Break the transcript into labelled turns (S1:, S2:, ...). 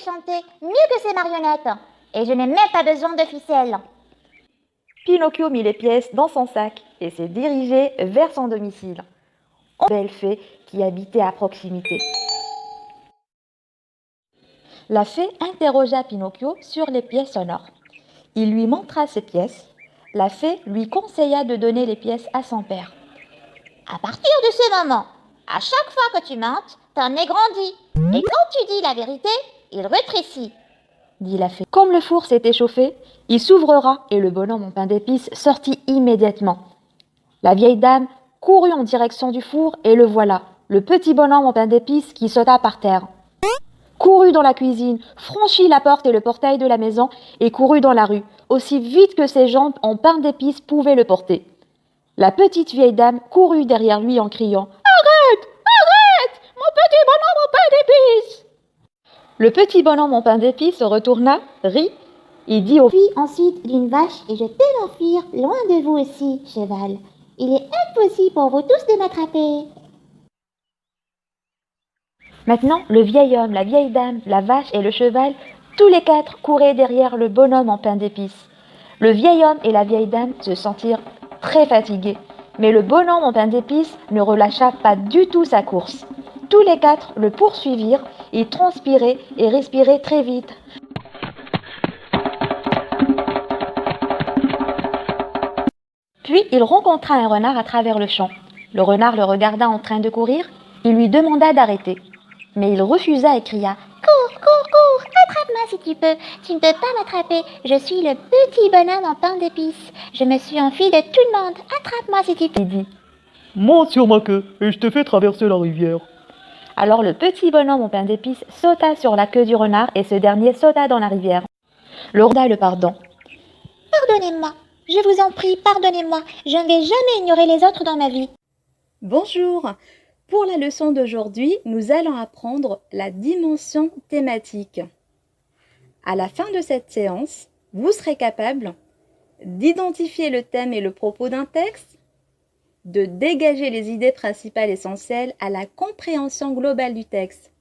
S1: chanter mieux que ces marionnettes. Et je n'ai même pas besoin de ficelle.
S2: Pinocchio mit les pièces dans son sac et s'est dirigé vers son domicile. Une belle fée qui habitait à proximité. La fée interrogea Pinocchio sur les pièces sonores. Il lui montra ces pièces. La fée lui conseilla de donner les pièces à son père.
S1: À partir de ce moment, à chaque fois que tu mentes, ton nez grandit. Et quand tu dis la vérité, il rétrécit,
S2: dit la fée. Comme le four s'était chauffé, il s'ouvrera et le bonhomme en pain d'épices sortit immédiatement. La vieille dame courut en direction du four et le voilà, le petit bonhomme en pain d'épices qui sauta par terre. Courut dans la cuisine, franchit la porte et le portail de la maison et courut dans la rue, aussi vite que ses jambes en pain d'épices pouvaient le porter. La petite vieille dame courut derrière lui en criant « Arrête! Arrête! Mon petit bonhomme en pain d'épices !» Le petit bonhomme en pain d'épices se retourna, rit et dit au
S1: puis ensuite d'une vache, et je peux m'enfuir loin de vous aussi, cheval. Il est impossible pour vous tous de m'attraper.
S2: Maintenant, le vieil homme, la vieille dame, la vache et le cheval, tous les quatre couraient derrière le bonhomme en pain d'épices. Le vieil homme et la vieille dame se sentirent très fatigués, mais le bonhomme en pain d'épices ne relâcha pas du tout sa course. Tous les quatre le poursuivirent, il transpirait et respirait très vite. Puis il rencontra un renard à travers le champ. Le renard le regarda en train de courir, il lui demanda d'arrêter. Mais il refusa et cria «
S1: Cours, cours, cours, attrape-moi si tu peux. Tu ne peux pas m'attraper. Je suis le petit bonhomme en pain d'épices. Je me suis enfui de tout le monde. Attrape-moi si tu peux. »
S2: Il dit
S3: « Monte sur ma queue et je te fais traverser la rivière. »
S2: Alors le petit bonhomme en pain d'épices sauta sur la queue du renard et ce dernier sauta dans la rivière. Le renard le pardon.
S1: « Pardonnez-moi, je vous en prie, pardonnez-moi. Je ne vais jamais ignorer les autres dans ma vie. »
S4: Bonjour. Pour la leçon d'aujourd'hui, nous allons apprendre la dimension thématique. À la fin de cette séance, vous serez capable d'identifier le thème et le propos d'un texte, de dégager les idées principales essentielles à la compréhension globale du texte.